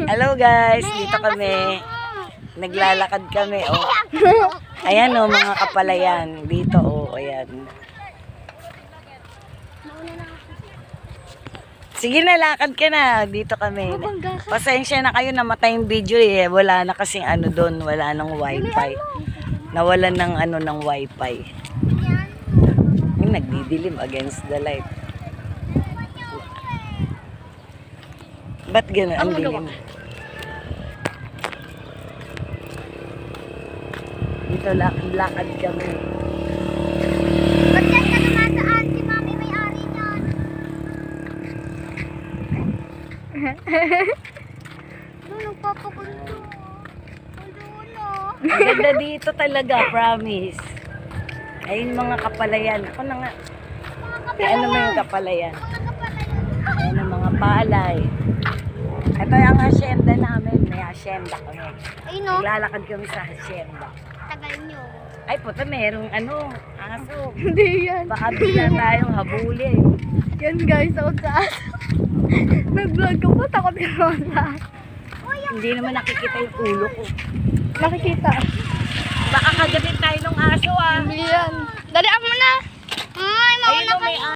Hello guys, dito kami. Naglalakad kami, oh. Ayan oh, mga kapalayan. Dito oh, ayan. Sige na, lakad ka na. Dito kami. Pasensya na kayo, namatay yung video eh. Wala na kasing ano doon, wala nang wifi. Nawalan ng ano ng wifi. Yung nagdidilim against the light. Ba't gano'n ang dilim? Dito lakad kami. Ba't yan ka dumadaan? Si Mami may-ari niyan. Doon, nagpapakunto. Doon, oh. Ang ganda dito talaga, promise. Ayun mga kapalayan. Ako na nga. Ano mo yung kapalayan? Ayun ang mga palay. Ito yung hacienda namin. May hacienda kami. Ayun, no? Naglalakad kami sa hacienda. Tagal nyo. Ay, puta, merong ano, aso. Hindi yan. Baka bigla tayong habulin. Yan guys, ako sa aso. Nag-vlog ko po, takot ka naman. Hindi naman nakikita yung ulo ko. Nakikita. Baka kagatin tayo ng aso ah. Hindi yan. Dali mo na. Ay, mauna Ayun o, ka. may